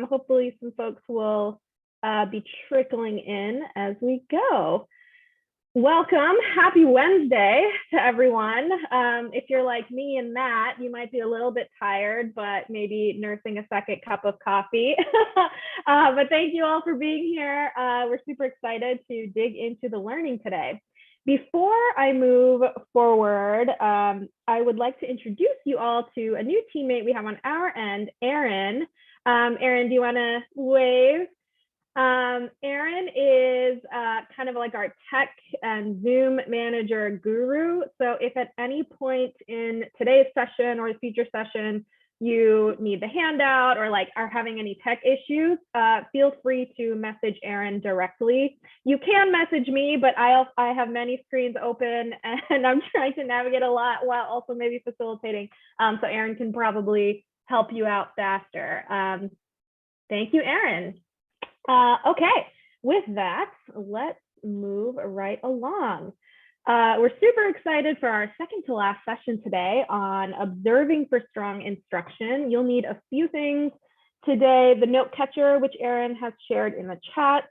Hopefully some folks will be trickling in as we go. Welcome, happy Wednesday to everyone. If you're like me and Matt, you might be a little bit tired, but maybe nursing a second cup of coffee. But thank you all for being here. We're super excited to dig into the learning today. Before I move forward, I would like to introduce you all to a new teammate we have on our end, Erin. Erin, do you want to wave? Erin is kind of like our tech and Zoom manager guru. So if at any point in today's session or a future session, you need the handout or like are having any tech issues, feel free to message Erin directly. You can message me, but I have many screens open and I'm trying to navigate a lot while also maybe facilitating. So Erin can probably help you out faster. Thank you, Erin. Okay, with that, let's move right along. We're super excited for our second to last session today on observing for strong instruction. You'll need a few things today: the note catcher, which Erin has shared in the chat,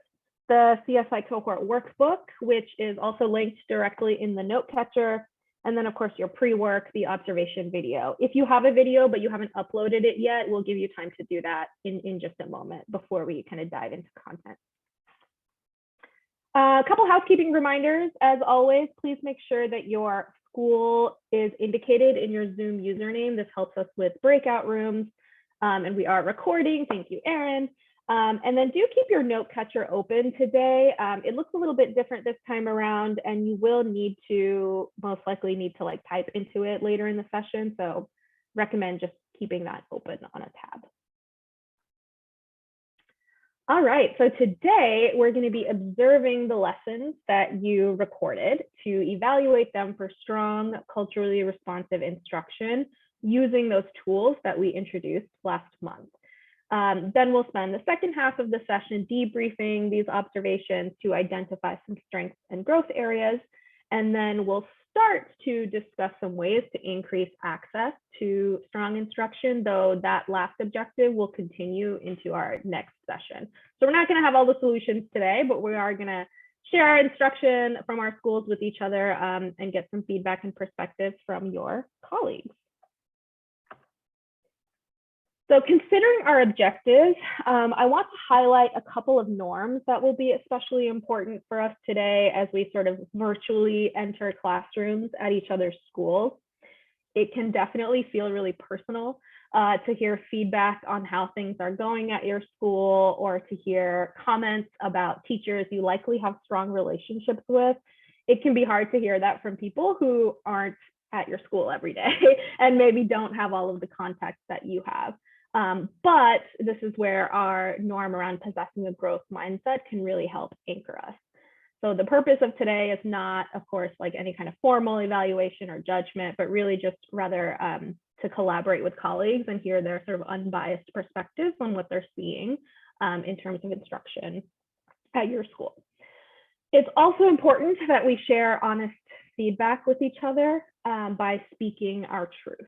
the CSI cohort workbook, which is also linked directly in the note catcher, and then of course your pre-work, the observation video. If you have a video but you haven't uploaded it yet, we'll give you time to do that in just a moment before we kind of dive into content. A couple housekeeping reminders. As always, please make sure that your school is indicated in your Zoom username. This helps us with breakout rooms, and we are recording. Thank you, Erin. And then do keep your note catcher open today. It looks a little bit different this time around, and you will most likely need to like type into it later in the session. So recommend just keeping that open on a tab. All right, so today we're going to be observing the lessons that you recorded to evaluate them for strong, culturally responsive instruction using those tools that we introduced last month. Then we'll spend the second half of the session debriefing these observations to identify some strengths and growth areas. And then we'll start to discuss some ways to increase access to strong instruction, though that last objective will continue into our next session. So we're not going to have all the solutions today, but we are going to share our instruction from our schools with each other and get some feedback and perspectives from your colleagues. So considering our objectives, I want to highlight a couple of norms that will be especially important for us today as we sort of virtually enter classrooms at each other's schools. It can definitely feel really personal to hear feedback on how things are going at your school or to hear comments about teachers you likely have strong relationships with. It can be hard to hear that from people who aren't at your school every day and maybe don't have all of the context that you have. But this is where our norm around possessing a growth mindset can really help anchor us. So the purpose of today is not, of course, like any kind of formal evaluation or judgment, but really just rather to collaborate with colleagues and hear their sort of unbiased perspectives on what they're seeing in terms of instruction at your school. It's also important that we share honest feedback with each other by speaking our truth.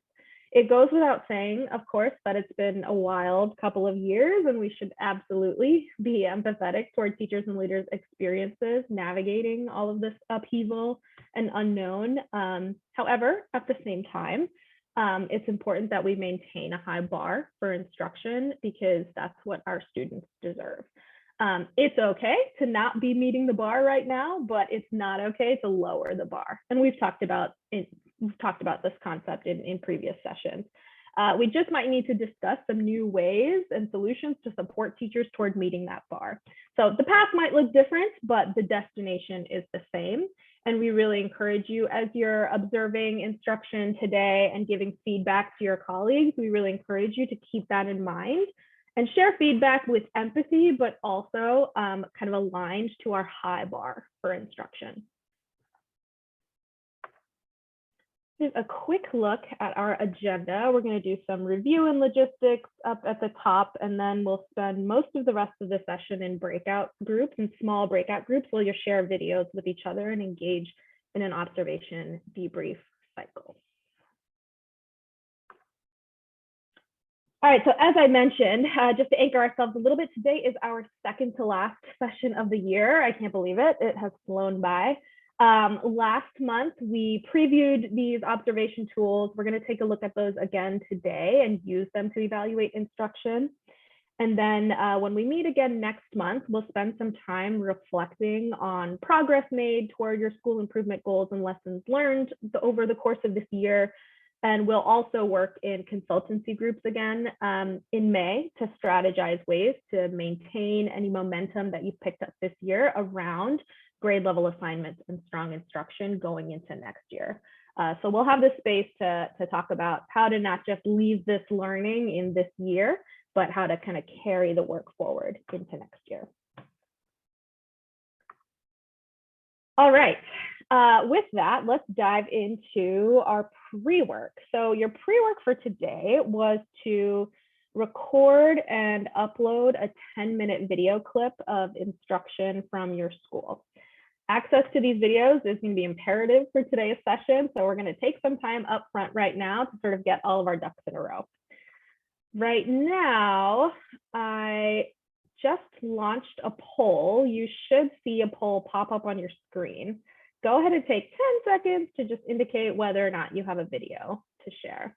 It goes without saying, of course, that it's been a wild couple of years and we should absolutely be empathetic toward teachers and leaders' experiences navigating all of this upheaval and unknown. However, at the same time, it's important that we maintain a high bar for instruction because that's what our students deserve. It's okay to not be meeting the bar right now, but it's not okay to lower the bar. And we've talked about this concept in previous sessions. We just might need to discuss some new ways and solutions to support teachers toward meeting that bar. So the path might look different, but the destination is the same. And we really encourage you, as you're observing instruction today and giving feedback to your colleagues, we really encourage you to keep that in mind and share feedback with empathy, but also kind of aligned to our high bar for instruction. Here's a quick look at our agenda. We're going to do some review and logistics up at the top, and then we'll spend most of the rest of the session in breakout groups and small breakout groups where you'll share videos with each other and engage in an observation debrief cycle. All right, so as I mentioned, just to anchor ourselves a little bit, today is our second to last session of the year. I can't believe it. It has flown by. Last month, we previewed these observation tools. We're going to take a look at those again today and use them to evaluate instruction. And then when we meet again next month, we'll spend some time reflecting on progress made toward your school improvement goals and lessons learned over the course of this year. And we'll also work in consultancy groups again in May to strategize ways to maintain any momentum that you've picked up this year around grade level assignments and strong instruction going into next year. So we'll have this space to talk about how to not just leave this learning in this year, but how to kind of carry the work forward into next year. All right, with that, let's dive into our pre-work. So your pre-work for today was to record and upload a 10-minute video clip of instruction from your school. Access to these videos is going to be imperative for today's session, so we're going to take some time up front right now to sort of get all of our ducks in a row. Right now, I just launched a poll. You should see a poll pop up on your screen. Go ahead and take 10 seconds to just indicate whether or not you have a video to share.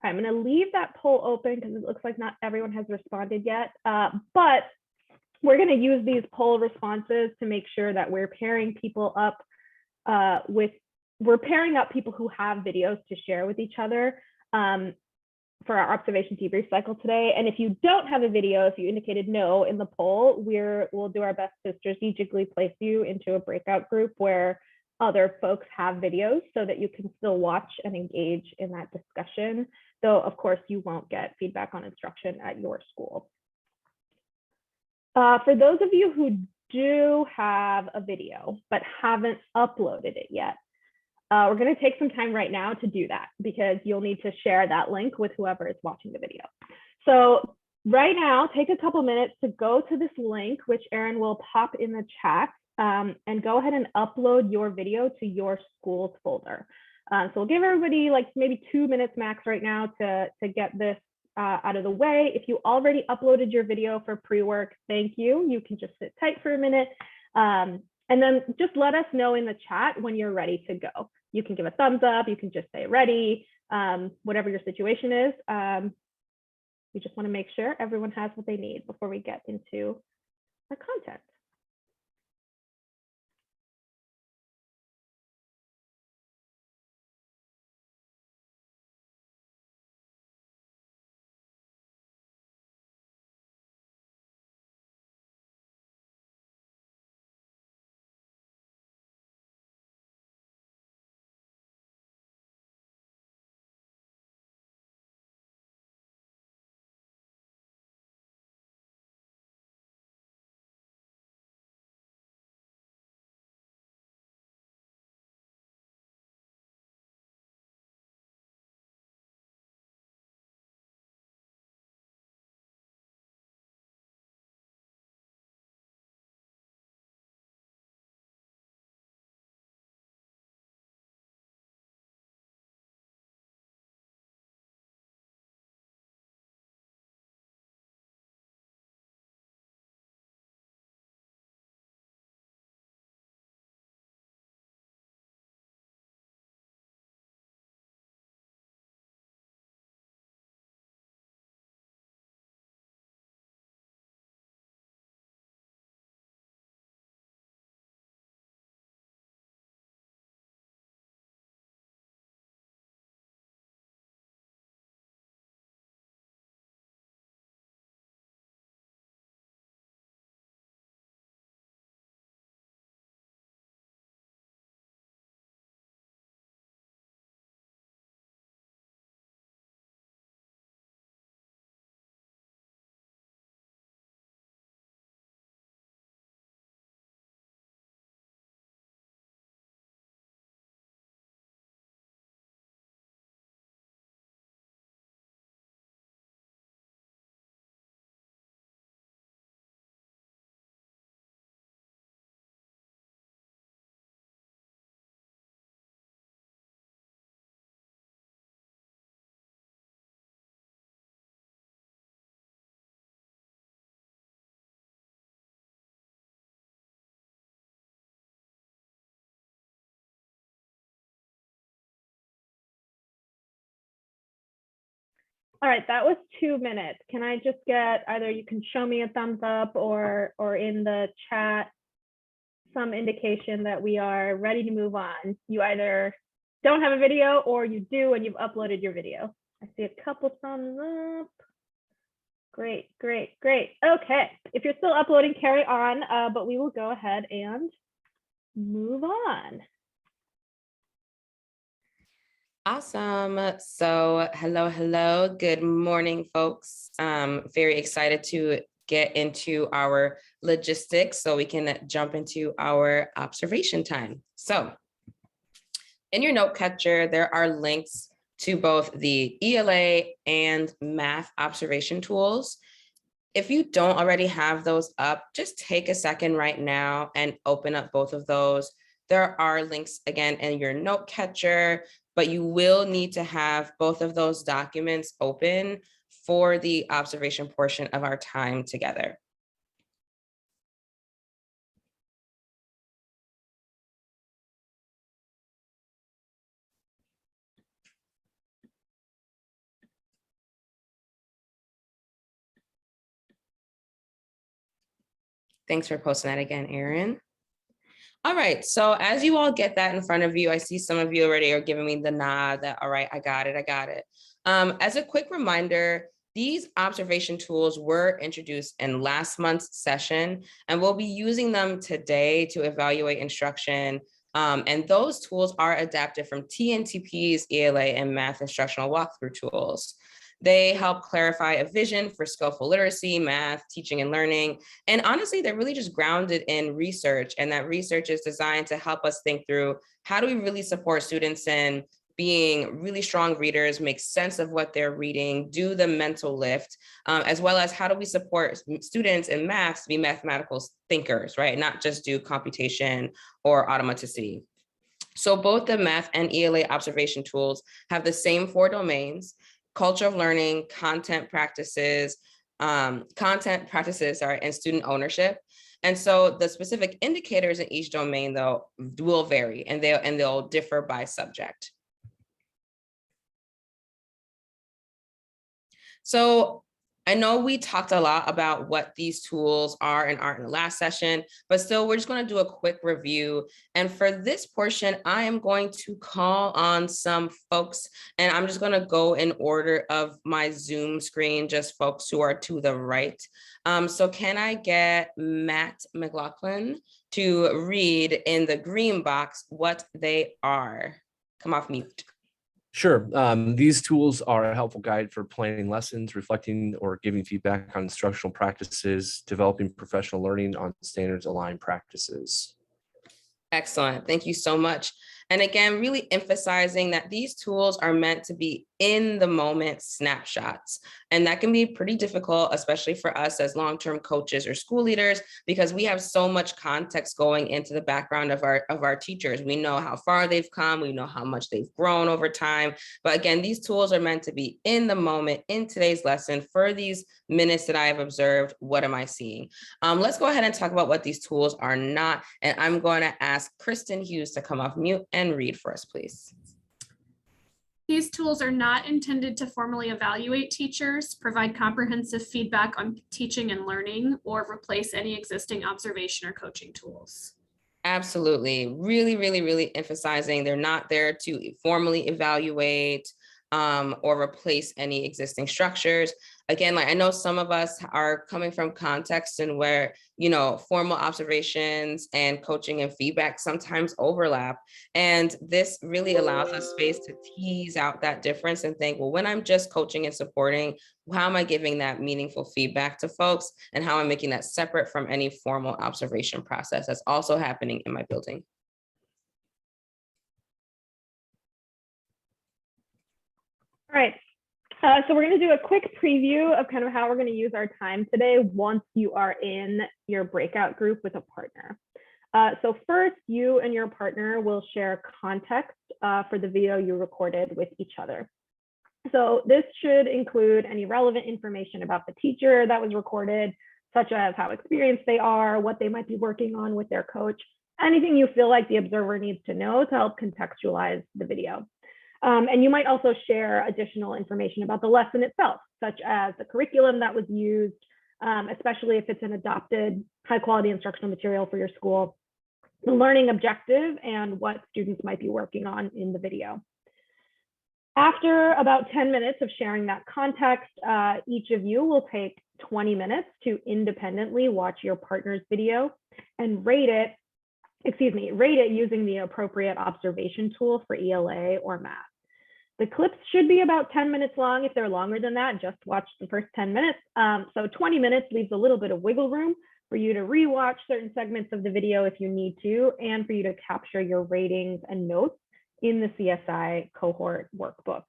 I'm going to leave that poll open because it looks like not everyone has responded yet, but we're going to use these poll responses to make sure that we're pairing people up we're pairing up people who have videos to share with each other for our observation debrief cycle today. And if you don't have a video, if you indicated no in the poll, we'll do our best to strategically place you into a breakout group where other folks have videos so that you can still watch and engage in that discussion. Though, of course, you won't get feedback on instruction at your school. For those of you who do have a video but haven't uploaded it yet, we're going to take some time right now to do that because you'll need to share that link with whoever is watching the video. So right now, take a couple minutes to go to this link, which Erin will pop in the chat, and go ahead and upload your video to your school's folder. So we'll give everybody like maybe 2 minutes max right now to get this out of the way. If you already uploaded your video for pre-work, thank you. You can just sit tight for a minute. And then just let us know in the chat when you're ready to go. You can give a thumbs up, you can just say ready, whatever your situation is. We just want to make sure everyone has what they need before we get into our content. All right, that was 2 minutes. Can I just get either you can show me a thumbs up or in the chat some indication that we are ready to move on. You either don't have a video or you do and you've uploaded your video. I see a couple thumbs up. Great, great, great. Okay, if you're still uploading, carry on, but we will go ahead and move on. Awesome. So hello. Good morning, folks. Very excited to get into our logistics so we can jump into our observation time. So in your note catcher, there are links to both the ELA and math observation tools. If you don't already have those up, just take a second right now and open up both of those. There are links again in your note catcher, but you will need to have both of those documents open for the observation portion of our time together. Thanks for posting that again, Erin. All right, so as you all get that in front of you, I see some of you already are giving me the nod that, all right, I got it. As a quick reminder, these observation tools were introduced in last month's session, and we'll be using them today to evaluate instruction. And those tools are adapted from TNTP's ELA and math instructional walkthrough tools. They help clarify a vision for skillful literacy, math, teaching and learning. And honestly, they're really just grounded in research, and that research is designed to help us think through how do we really support students in being really strong readers, make sense of what they're reading, do the mental lift, as well as how do we support students in math to be mathematical thinkers, right? Not just do computation or automaticity. So both the math and ELA observation tools have the same 4 domains: culture of learning, content practices, and student ownership. And so the specific indicators in each domain, though, will vary, and they'll differ by subject. So I know we talked a lot about what these tools are and aren't in the last session, but still we're just going to do a quick review. And for this portion, I am going to call on some folks, and I'm just going to go in order of my Zoom screen, just folks who are to the right. So can I get Matt McLaughlin to read in the green box what they are? Come off mute. Sure. These tools are a helpful guide for planning lessons, reflecting or giving feedback on instructional practices, developing professional learning on standards aligned practices. Excellent. Thank you so much. And again, really emphasizing that these tools are meant to be in the moment snapshots. And that can be pretty difficult, especially for us as long-term coaches or school leaders, because we have so much context going into the background of our teachers. We know how far they've come, we know how much they've grown over time. But again, these tools are meant to be in the moment, in today's lesson, for these minutes that I have observed. What am I seeing? Let's go ahead and talk about what these tools are not. And I'm going to ask Kristen Hughes to come off mute and read for us, please. These tools are not intended to formally evaluate teachers, provide comprehensive feedback on teaching and learning, or replace any existing observation or coaching tools. Absolutely. Really emphasizing they're not there to formally evaluate or replace any existing structures. Again, like I know some of us are coming from contexts and where, you know, formal observations and coaching and feedback sometimes overlap. And this really allows us space to tease out that difference and think, well, when I'm just coaching and supporting, how am I giving that meaningful feedback to folks, and how I'm making that separate from any formal observation process that's also happening in my building? All right. So we're going to do a quick preview of kind of how we're going to use our time today once you are in your breakout group with a partner. So first, you and your partner will share context for the video you recorded with each other. So this should include any relevant information about the teacher that was recorded, such as how experienced they are, what they might be working on with their coach, anything you feel like the observer needs to know to help contextualize the video. And you might also share additional information about the lesson itself, such as the curriculum that was used, especially if it's an adopted high quality instructional material for your school, the learning objective, and what students might be working on in the video. After about 10 minutes of sharing that context, each of you will take 20 minutes to independently watch your partner's video and rate it using the appropriate observation tool for ELA or math. The clips should be about 10 minutes long. If they're longer than that, just watch the first 10 minutes. So 20 minutes leaves a little bit of wiggle room for you to rewatch certain segments of the video if you need to, and for you to capture your ratings and notes in the CSI cohort workbook.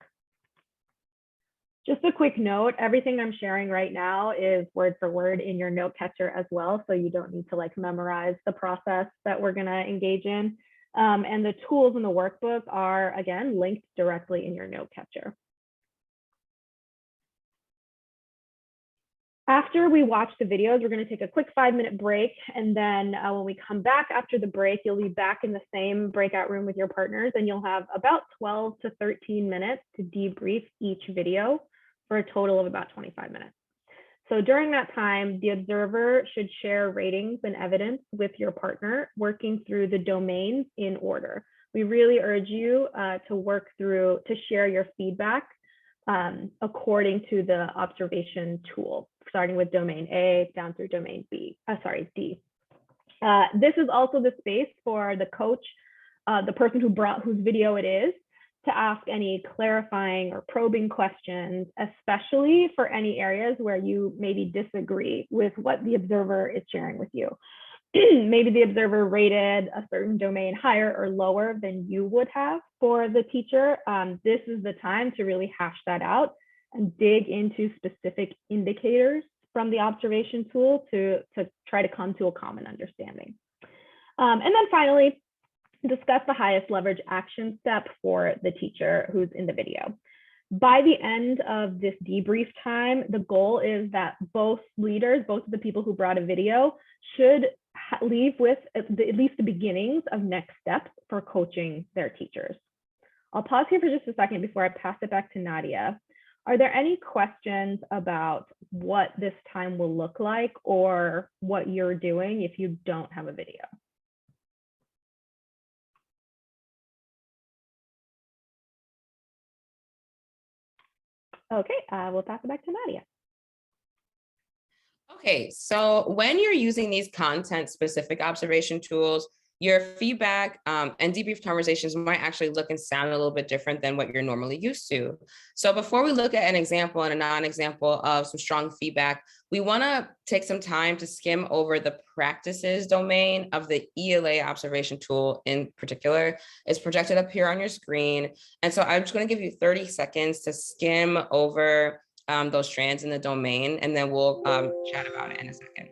Just a quick note, everything I'm sharing right now is word for word in your note catcher as well, so you don't need to like memorize the process that we're gonna engage in. And the tools in the workbook are, again, linked directly in your note catcher. After we watch the videos, we're going to take a quick 5-minute break. And then when we come back after the break, you'll be back in the same breakout room with your partners, and you'll have about 12 to 13 minutes to debrief each video for a total of about 25 minutes. So during that time, the observer should share ratings and evidence with your partner, working through the domains in order. We really urge you to share your feedback according to the observation tool, starting with domain A down through domain D. This is also the space for the coach, the person whose video it is, to ask any clarifying or probing questions, especially for any areas where you maybe disagree with what the observer is sharing with you. Maybe the observer rated a certain domain higher or lower than you would have for the teacher. This is the time to really hash that out and dig into specific indicators from the observation tool to try to come to a common understanding. And then finally, discuss the highest leverage action step for the teacher who's in the video. By the end of this debrief time, the goal is that both leaders, both of the people who brought a video, should leave with at least the beginnings of next steps for coaching their teachers. I'll pause here for just a second before I pass it back to Nadia. Are there any questions about what this time will look like or what you're doing if you don't have a video? Okay, we'll pass it back to Nadia. Okay, so when you're using these content-specific observation tools, your feedback and debrief conversations might actually look and sound a little bit different than what you're normally used to. So before we look at an example and a non-example of some strong feedback, we want to take some time to skim over the practices domain of the ELA observation tool in particular. It's projected up here on your screen. And so I'm just going to give you 30 seconds to skim over those strands in the domain, and then we'll chat about it in a second.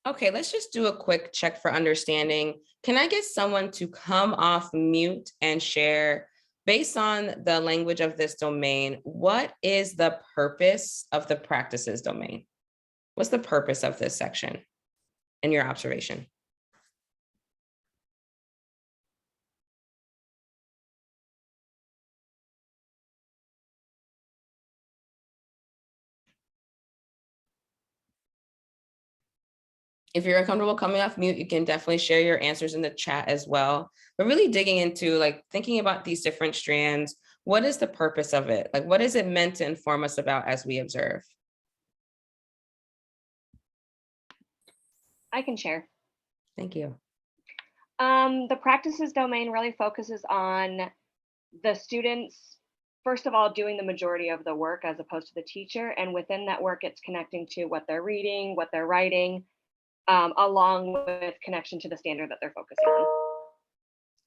Okay, let's just do a quick check for understanding. Can I get someone to come off mute and share, based on the language of this domain, what is the purpose of the practices domain? What's the purpose of this section in your observation? If you're uncomfortable coming off mute, you can definitely share your answers in the chat as well. But really digging into like thinking about these different strands, what is the purpose of it? Like, what is it meant to inform us about as we observe? I can share. Thank you. The practices domain really focuses on the students, first of all, doing the majority of the work as opposed to the teacher. And within that work, it's connecting to what they're reading, what they're writing, along with connection to the standard that they're focusing on.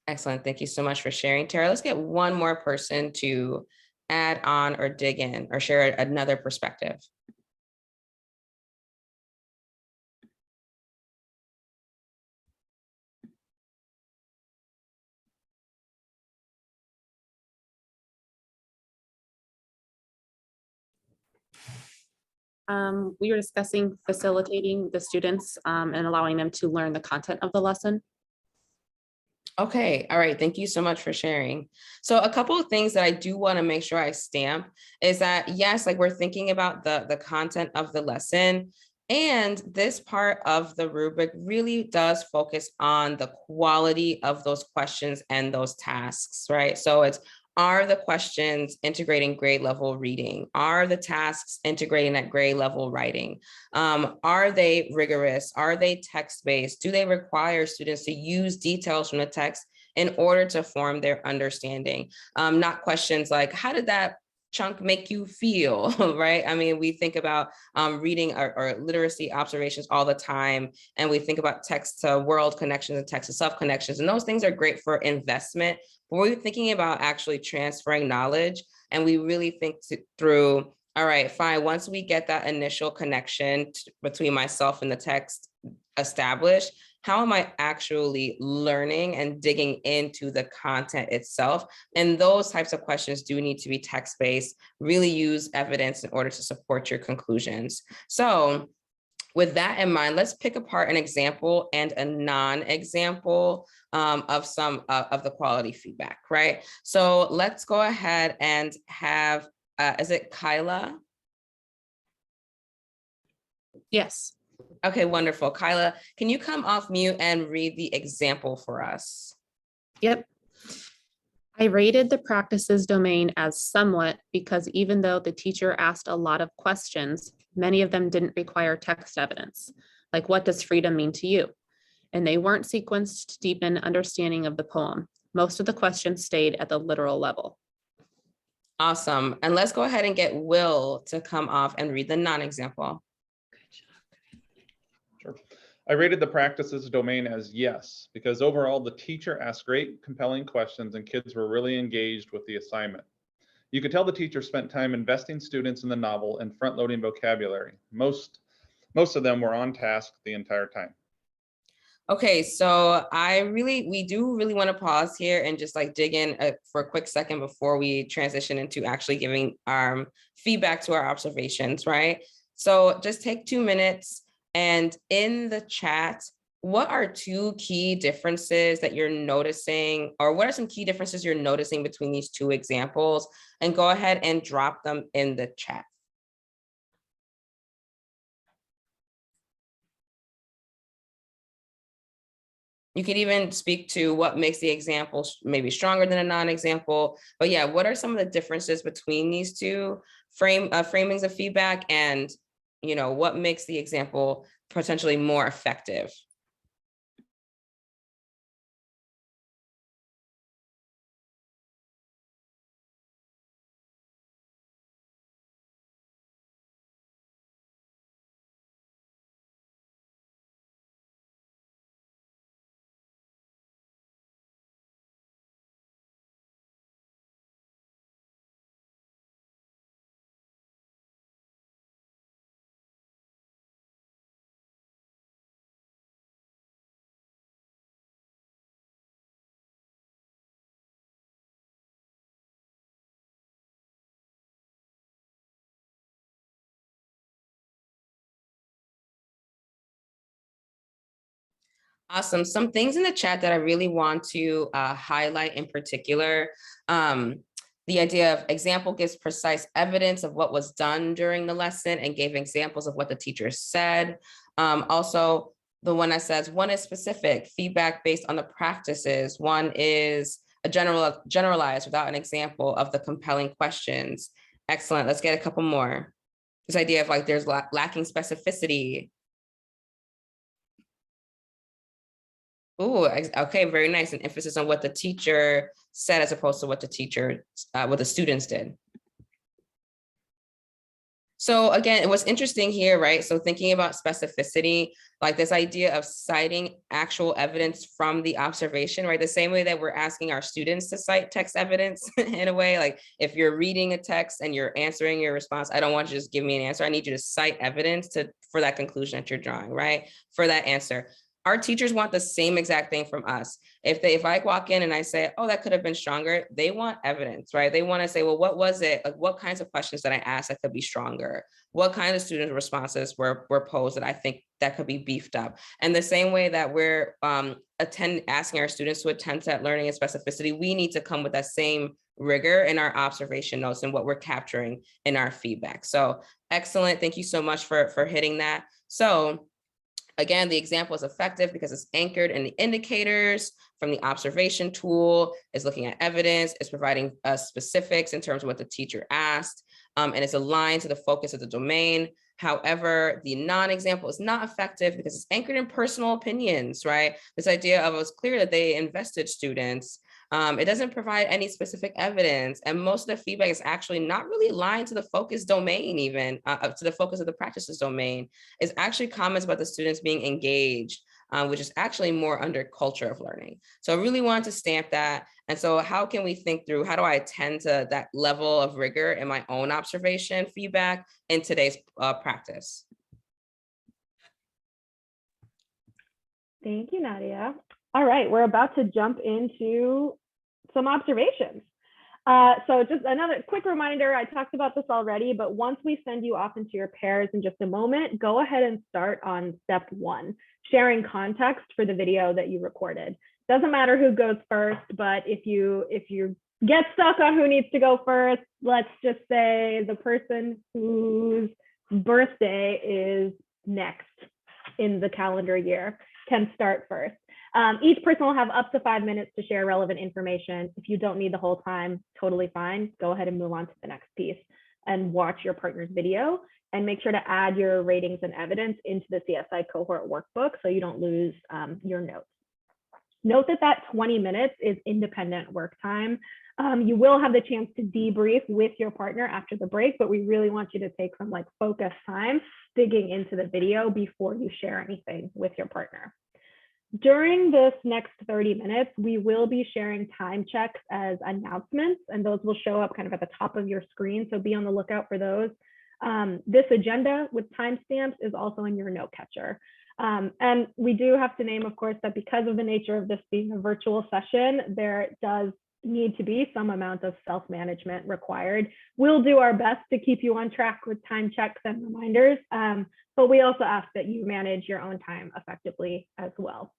Excellent. Thank you so much for sharing, Tara. Let's get one more person to add on or dig in or share another perspective? We were discussing facilitating the students and allowing them to learn the content of the lesson. Okay, all right. Thank you so much for sharing. So a couple of things that I do want to make sure I stamp is that, yes, like we're thinking about the content of the lesson, and this part of the rubric really does focus on the quality of those questions and those tasks, right? So it's, are the questions integrating grade level reading? Are the tasks integrating that grade level writing? Are they rigorous? Are they text-based? Do they require students to use details from the text in order to form their understanding? Not questions like, how did that chunk make you feel, right? I mean, we think about reading or literacy observations all the time, and we think about text to world connections and text to self connections, and those things are great for investment, but we're thinking about actually transferring knowledge, and we really think through, all right, fine, once we get that initial connection between myself and the text established, how am I actually learning and digging into the content itself? And those types of questions do need to be text-based, really use evidence in order to support your conclusions. So with that in mind, let's pick apart an example and a non-example of some of the quality feedback, right? So let's go ahead and have, is it Kyla? Yes. Okay, wonderful. Kyla, can you come off mute and read the example for us? Yep. I rated the practices domain as somewhat because even though the teacher asked a lot of questions, many of them didn't require text evidence, like what does freedom mean to you? And they weren't sequenced to deepen understanding of the poem. Most of the questions stayed at the literal level. Awesome. And let's go ahead and get Will to come off and read the non-example. Sure. I rated the practices domain as yes, because overall the teacher asked great, compelling questions and kids were really engaged with the assignment. You could tell the teacher spent time investing students in the novel and front-loading vocabulary. Most of them were on task the entire time. Okay, so we do really want to pause here and just like dig in for a quick second before we transition into actually giving feedback to our observations, right? So just take 2 minutes. And in the chat, what are 2 key differences that you're noticing, or what are some key differences you're noticing between these 2 examples? And go ahead and drop them in the chat. You could even speak to what makes the example maybe stronger than a non-example. But yeah, what are some of the differences between these 2 framings of feedback, and what makes the example potentially more effective? Awesome. Some things in the chat that I really want to highlight in particular. The idea of example gives precise evidence of what was done during the lesson and gave examples of what the teacher said. Also, the one that says one is specific, feedback based on the practices. One is a generalized without an example of the compelling questions. Excellent. Let's get a couple more. This idea of like there's lacking specificity. Oh, okay, very nice. An emphasis on what the teacher said as opposed to what the students did. So again, what's interesting here, right? So thinking about specificity, like this idea of citing actual evidence from the observation, right? The same way that we're asking our students to cite text evidence in a way, like if you're reading a text and you're answering your response, I don't want you to just give me an answer. I need you to cite evidence for that conclusion that you're drawing, right? For that answer. Our teachers want the same exact thing from us. If I walk in and I say, oh, that could have been stronger, they want evidence, right? They want to say, well, what was it? Like, what kinds of questions did I ask that could be stronger? What kind of student responses were posed that I think that could be beefed up? And the same way that we're asking our students to attend to that learning and specificity, we need to come with that same rigor in our observation notes and what we're capturing in our feedback. So excellent. Thank you so much for hitting that. So again, the example is effective because it's anchored in the indicators from the observation tool, is looking at evidence, is providing specifics in terms of what the teacher asked, and it's aligned to the focus of the domain. However, the non-example is not effective because it's anchored in personal opinions, right? This idea of, it's clear that they invested students. It doesn't provide any specific evidence, and most of the feedback is actually not really aligned to the focus domain, even to the focus of the practices domain. It's actually comments about the students being engaged, which is actually more under culture of learning. So I really wanted to stamp that. And so how can we think through, how do I attend to that level of rigor in my own observation feedback in today's practice? Thank you, Nadia. All right, we're about to jump into some observations. So just another quick reminder, I talked about this already, but once we send you off into your pairs in just a moment, go ahead and start on step 1, sharing context for the video that you recorded. Doesn't matter who goes first, but if you get stuck on who needs to go first, let's just say the person whose birthday is next in the calendar year can start first. Each person will have up to 5 minutes to share relevant information. If you don't need the whole time, totally fine. Go ahead and move on to the next piece and watch your partner's video, and make sure to add your ratings and evidence into the CSI cohort workbook so you don't lose your notes. Note that 20 minutes is independent work time. You will have the chance to debrief with your partner after the break, but we really want you to take some focus time digging into the video before you share anything with your partner. During this next 30 minutes, we will be sharing time checks as announcements, and those will show up kind of at the top of your screen, so be on the lookout for those. This agenda with timestamps is also in your note catcher. And we do have to name, of course, that because of the nature of this being a virtual session, there does need to be some amount of self-management required. We'll do our best to keep you on track with time checks and reminders, but we also ask that you manage your own time effectively as well.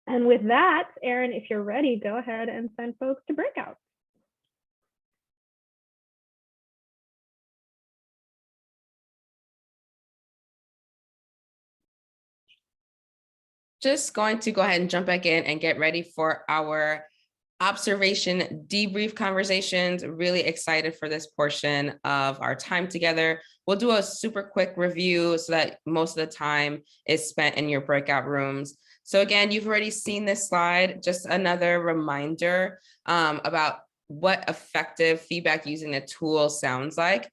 And with that, Erin, if you're ready, go ahead and send folks to breakout. Just going to go ahead and jump back in and get ready for our observation debrief conversations. Really excited for this portion of our time together. We'll do a super quick review so that most of the time is spent in your breakout rooms. So again, you've already seen this slide, just another reminder about what effective feedback using a tool sounds like.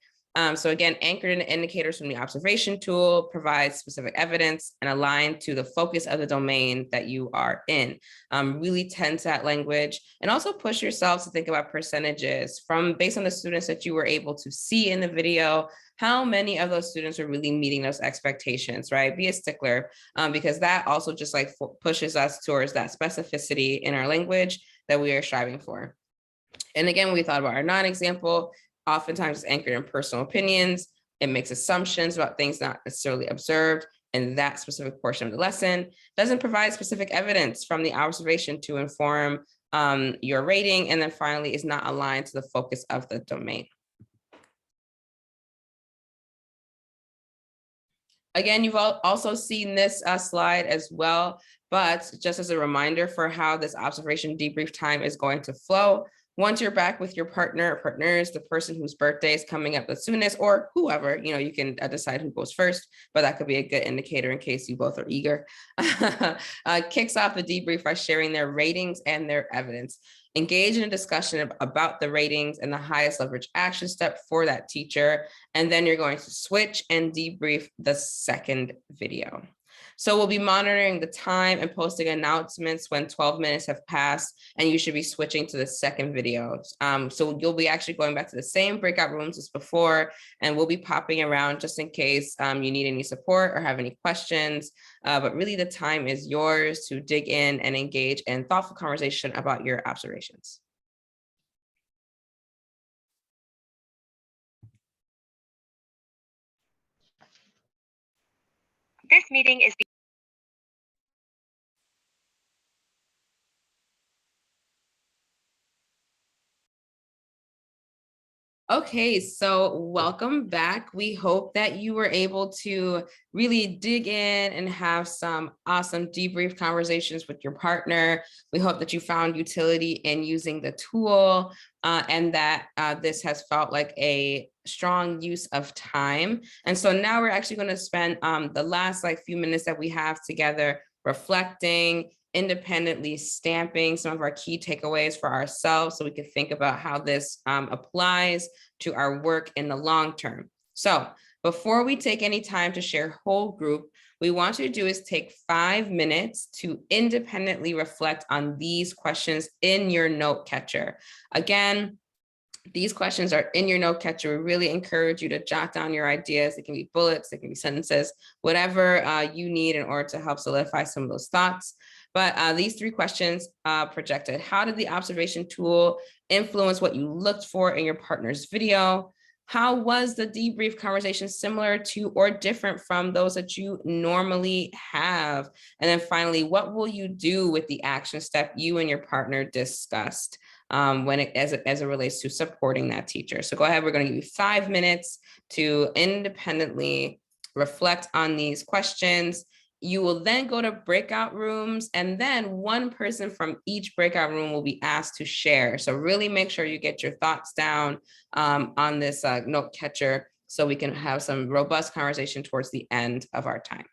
So again, anchored in indicators from the observation tool, provides specific evidence and aligned to the focus of the domain that you are in. Really tend to that language, and also push yourself to think about percentages based on the students that you were able to see in the video. How many of those students are really meeting those expectations, right? Be a stickler, because that also just pushes us towards that specificity in our language that we are striving for. And again, we thought about our non-example. Oftentimes it's anchored in personal opinions. It makes assumptions about things not necessarily observed in that specific portion of the lesson. Doesn't provide specific evidence from the observation to inform your rating. And then finally is not aligned to the focus of the domain. Again, you've also seen this slide as well, but just as a reminder for how this observation debrief time is going to flow. Once you're back with your partner or partners, the person whose birthday is coming up the soonest, or whoever, you can decide who goes first, but that could be a good indicator in case you both are eager, kicks off the debrief by sharing their ratings and their evidence. engage in a discussion about the ratings and the highest leverage action step for that teacher. And then you're going to switch and debrief the second video. So we'll be monitoring the time and posting announcements when 12 minutes have passed, and you should be switching to the second video. So you'll be actually going back to the same breakout rooms as before, and we'll be popping around just in case you need any support or have any questions. But really the time is yours to dig in and engage in thoughtful conversation about your observations. This meeting is Okay, so welcome back. We hope that you were able to really dig in and have some awesome debrief conversations with your partner. We hope that you found utility in using the tool and that this has felt like a strong use of time. And so now we're actually going to spend the last few minutes that we have together reflecting, independently stamping some of our key takeaways for ourselves so we can think about how this applies to our work in the long term. So before we take any time to share whole group, we want you to do is take 5 minutes to independently reflect on these questions in your note catcher. Again, these questions are in your note catcher. We really encourage you to jot down your ideas. It can be bullets, it can be sentences, whatever you need in order to help solidify some of those thoughts. But these 3 questions projected. How did the observation tool influence what you looked for in your partner's video? How was the debrief conversation similar to or different from those that you normally have? And then finally, what will you do with the action step you and your partner discussed as it relates to supporting that teacher? So go ahead, we're going to give you 5 minutes to independently reflect on these questions. You will then go to breakout rooms, and then one person from each breakout room will be asked to share. So really make sure you get your thoughts down on this note catcher so we can have some robust conversation towards the end of our time.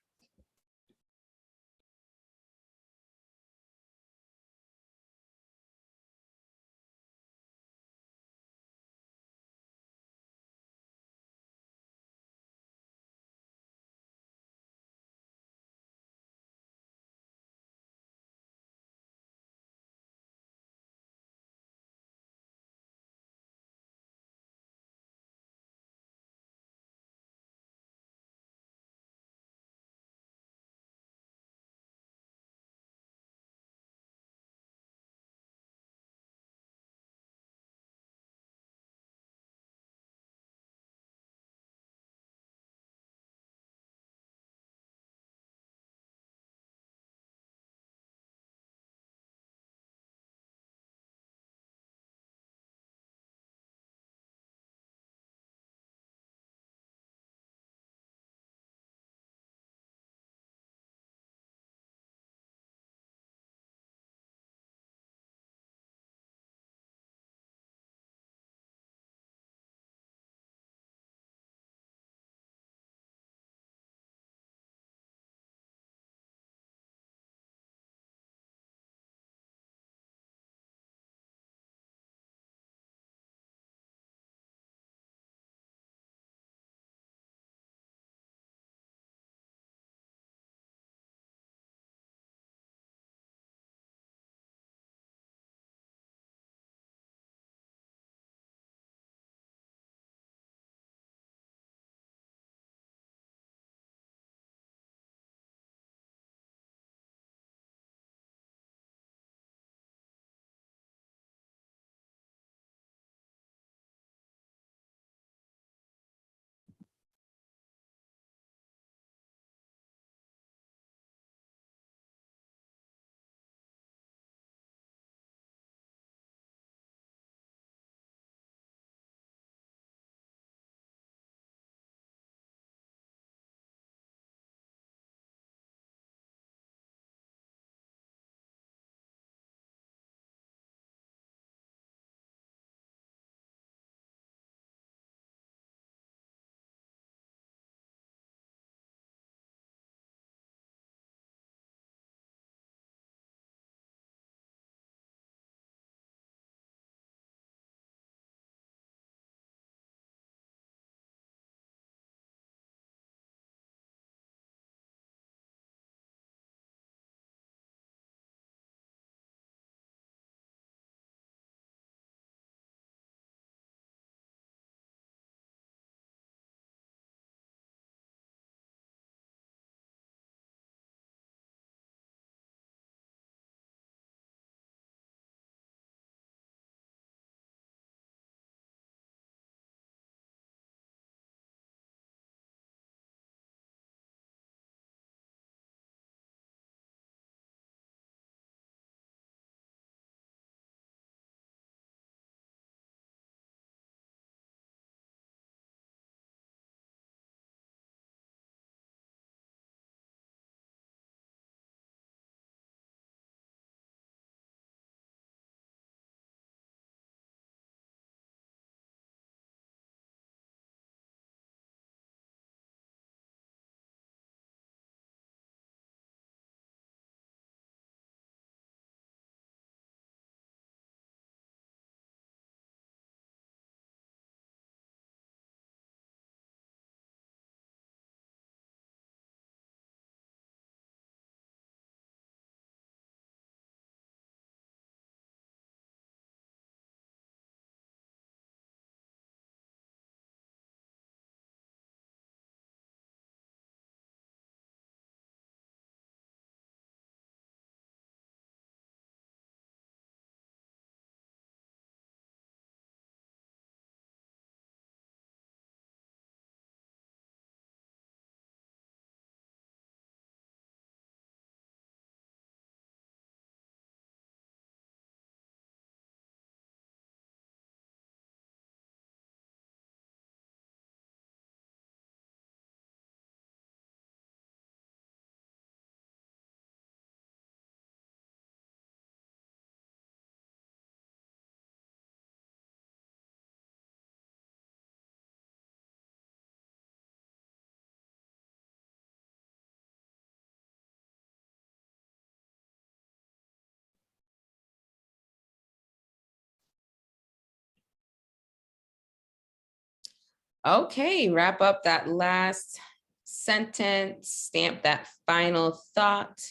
Okay, wrap up that last sentence, stamp that final thought.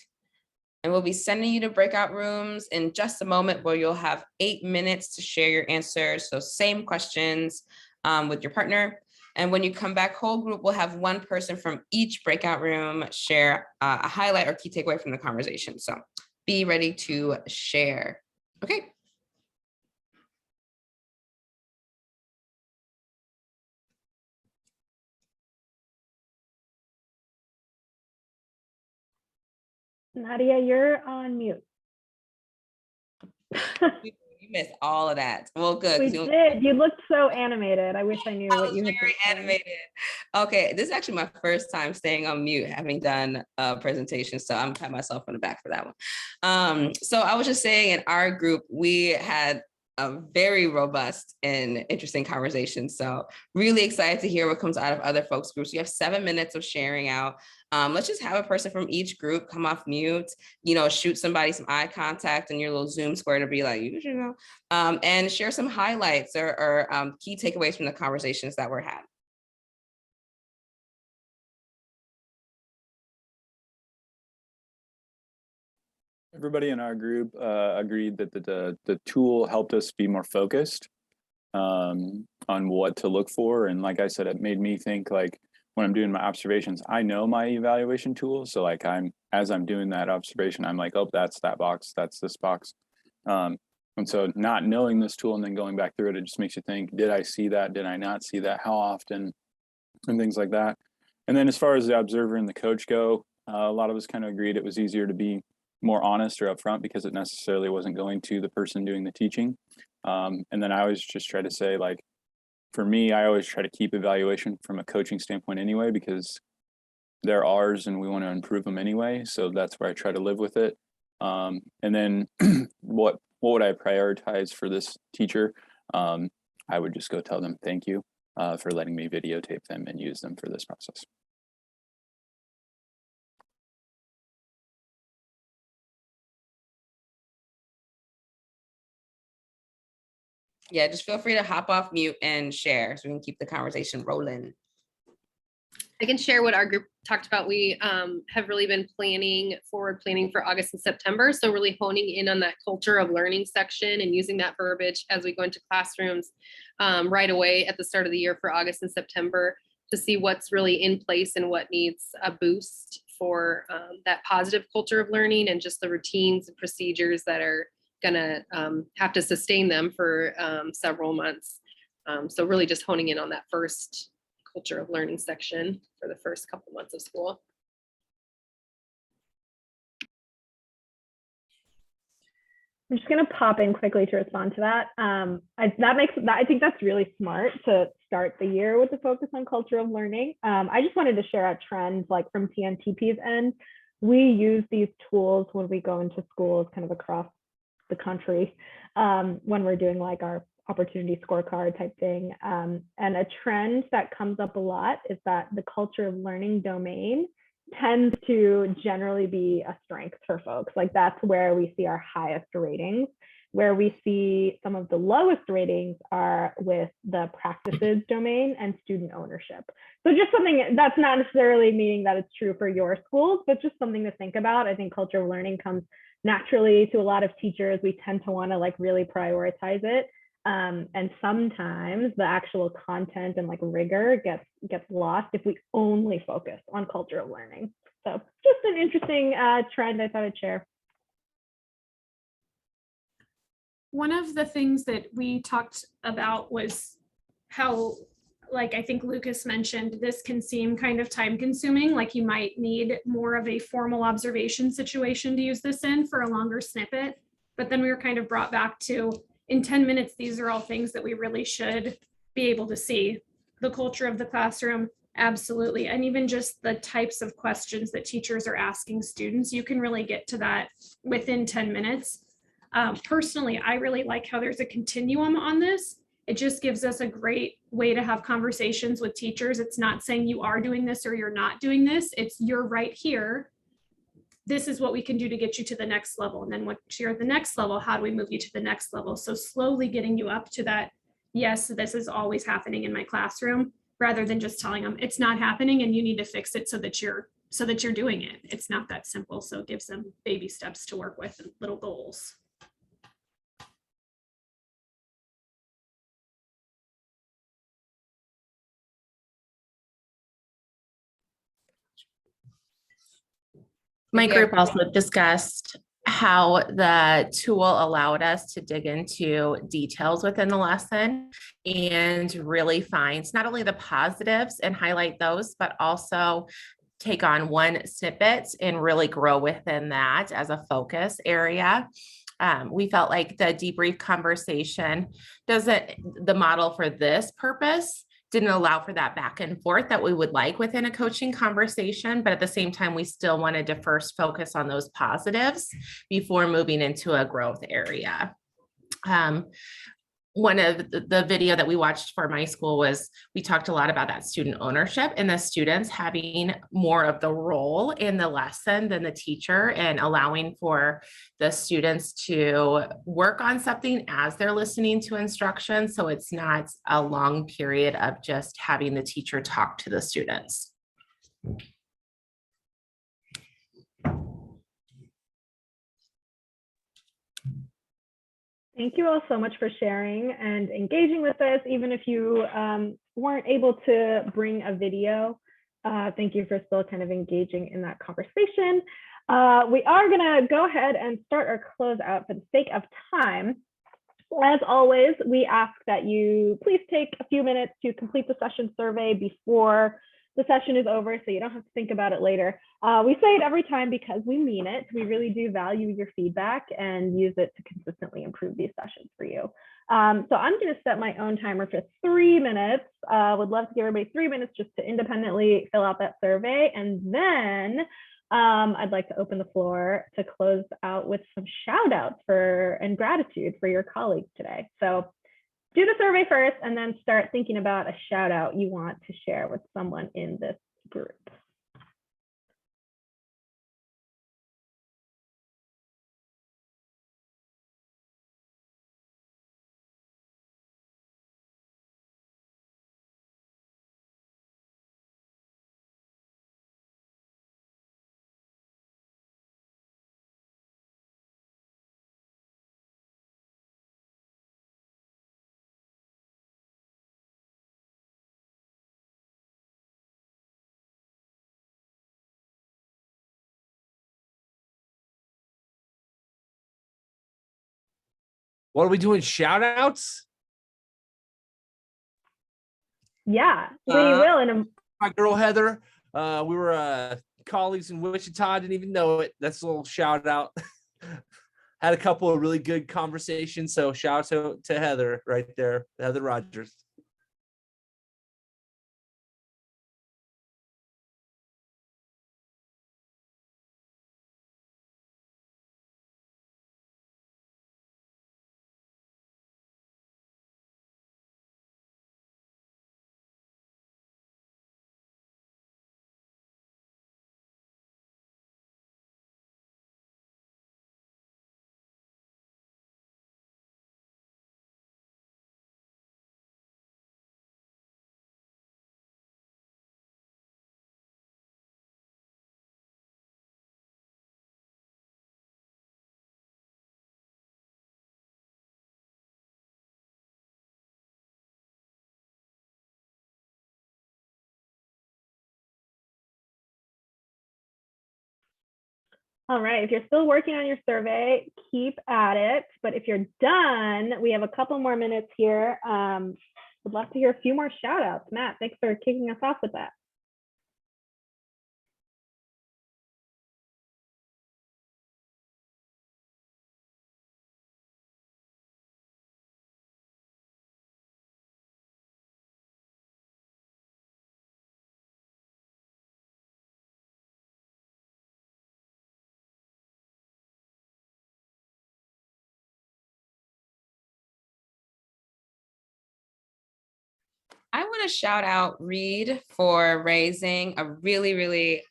And we'll be sending you to breakout rooms in just a moment where you'll have 8 minutes to share your answers. So same questions with your partner. And when you come back, whole group will have one person from each breakout room share a highlight or key takeaway from the conversation. So be ready to share. Okay. Nadia, you're on mute. You missed all of that. Well, good. We 'cause did. You looked so animated. I wish I knew I what was you had very been saying. animated. Okay, this is actually my first time staying on mute, having done a presentation, so I'm patting myself on the back for that one. So I was just saying, in our group, we had a very robust and interesting conversation. So really excited to hear what comes out of other folks' groups. You have 7 minutes of sharing out. Let's just have a person from each group come off mute, shoot somebody some eye contact in your little Zoom square to be like, and share some highlights or key takeaways from the conversations that were had. Everybody in our group agreed that the tool helped us be more focused on what to look for. And like I said, it made me think, like, when I'm doing my observations, I know my evaluation tool. So like as I'm doing that observation, I'm like, oh, that's that box, that's this box. And so not knowing this tool and then going back through it, it just makes you think, did I see that? Did I not see that? How often? And things like that. And then as far as the observer and the coach go, a lot of us kind of agreed it was easier to be more honest or upfront because it necessarily wasn't going to the person doing the teaching. And then I always just try to say, like, for me, I always try to keep evaluation from a coaching standpoint anyway, because they're ours and we want to improve them anyway. So that's where I try to live with it. And then what would I prioritize for this teacher? I would just go tell them thank you for letting me videotape them and use them for this process. Yeah, just feel free to hop off mute and share so we can keep the conversation rolling. I can share what our group talked about. We have really been forward planning for August and September. So really honing in on that culture of learning section and using that verbiage as we go into classrooms right away at the start of the year for August and September to see what's really in place and what needs a boost for that positive culture of learning and just the routines and procedures that are gonna have to sustain them for several months. So really just honing in on that first culture of learning section for the first couple months of school. I'm just going to pop in quickly to respond to that. I think that's really smart to start the year with a focus on culture of learning. I just wanted to share a trend, like from TNTP's end. We use these tools when we go into schools kind of across the country when we're doing like our opportunity scorecard type thing. And a trend that comes up a lot is that the culture of learning domain tends to generally be a strength for folks. Like that's where we see our highest ratings. Where we see some of the lowest ratings are with the practices domain and student ownership. So just something that's not necessarily meaning that it's true for your schools, but just something to think about. I think culture of learning comes naturally to a lot of teachers. We tend to want to like really prioritize it. And sometimes the actual content and like rigor gets lost if we only focus on culture of learning. So just an interesting trend I thought I'd share. One of the things that we talked about was how, like I think Lucas mentioned, this can seem kind of time consuming, like you might need more of a formal observation situation to use this in for a longer snippet. But then we were kind of brought back to, in 10 minutes, these are all things that we really should be able to see. The culture of the classroom, absolutely. And even just the types of questions that teachers are asking students, you can really get to that within 10 minutes. Personally, I really like how there's a continuum on this. It just gives us a great way to have conversations with teachers. It's not saying you are doing this or you're not doing this. It's you're right here. This is what we can do to get you to the next level. And then once you're at the next level, how do we move you to the next level? So slowly getting you up to that, yes, this is always happening in my classroom. rather than just telling them it's not happening and you need to fix it so that you're doing it. It's not that simple. So it gives them baby steps to work with and little goals. My Yeah. group also discussed how the tool allowed us to dig into details within the lesson and really find not only the positives and highlight those, but also take on one snippet and really grow within that as a focus area. We felt like the debrief conversation the model for this purpose didn't allow for that back and forth that we would like within a coaching conversation, but at the same time, we still wanted to first focus on those positives before moving into a growth area. One of the video that we watched for my school was, we talked a lot about that student ownership and the students having more of the role in the lesson than the teacher, and allowing for the students to work on something as they're listening to instruction. So it's not a long period of just having the teacher talk to the students. Thank you all so much for sharing and engaging with us, even if you weren't able to bring a video. Thank you for still kind of engaging in that conversation. We are gonna go ahead and start our closeout for the sake of time. As always, we ask that you please take a few minutes to complete the session survey before the session is over, so you don't have to think about it later. We say it every time because we mean it. We really do value your feedback and use it to consistently improve these sessions for you. So I'm going to set my own timer for 3 minutes. Would love to give everybody 3 minutes just to independently fill out that survey. And then I'd like to open the floor to close out with some shout outs and gratitude for your colleagues today. So do the survey first and then start thinking about a shout out you want to share with someone in this group. What are we doing? Shout outs? Yeah, we will in a My girl Heather. We were colleagues in Wichita, didn't even know it. That's a little shout out. Had a couple of really good conversations. So shout out to Heather right there, Heather Rogers. All right, if you're still working on your survey, keep at it. But if you're done, we have a couple more minutes here. Would love to hear a few more shout outs. Matt, thanks for kicking us off with that. I want to shout out Reed for raising a really, really,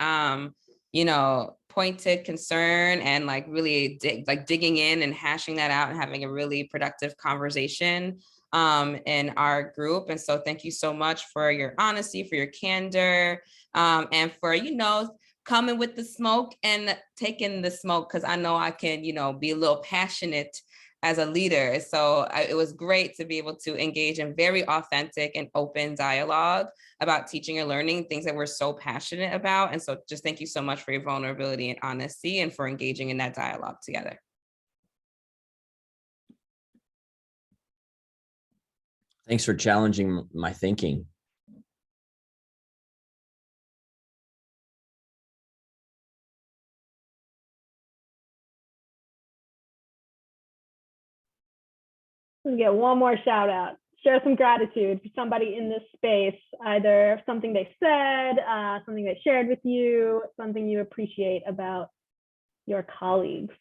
pointed concern and like really digging in and hashing that out and having a really productive conversation. in our group. And so thank you so much for your honesty, for your candor, and for, coming with the smoke and taking the smoke, because I know I can, be a little passionate as a leader. So it was great to be able to engage in very authentic and open dialogue about teaching and learning, things that we're so passionate about. And so just thank you so much for your vulnerability and honesty and for engaging in that dialogue together. Thanks for challenging my thinking. Let's get one more shout out. Share some gratitude for somebody in this space, either something they said, something they shared with you, something you appreciate about your colleagues.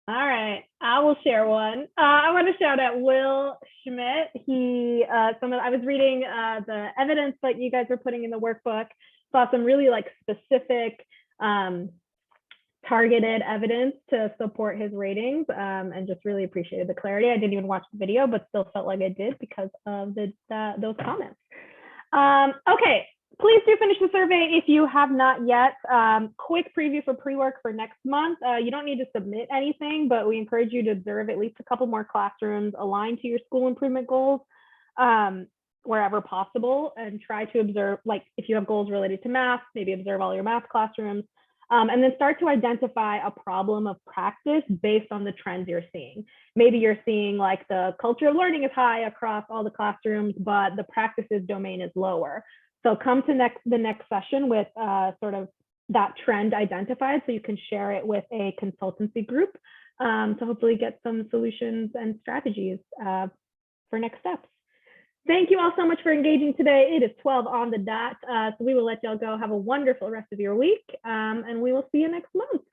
All right, I will share one. I want to shout out Will Schmidt. I was reading the evidence that you guys were putting in the workbook, saw some really specific targeted evidence to support his ratings, and just really appreciated the clarity. I didn't even watch the video, but still felt like I did because of those comments. Okay. Please do finish the survey if you have not yet. Quick preview for pre-work for next month. You don't need to submit anything, but we encourage you to observe at least a couple more classrooms aligned to your school improvement goals wherever possible, and try to observe, if you have goals related to math, maybe observe all your math classrooms, and then start to identify a problem of practice based on the trends you're seeing. Maybe you're seeing the culture of learning is high across all the classrooms, but the practices domain is lower. So come to the next session with sort of that trend identified so you can share it with a consultancy group to hopefully get some solutions and strategies for next steps. Thank you all so much for engaging today. It is 12 on the dot, so we will let y'all go. Have a wonderful rest of your week, and we will see you next month.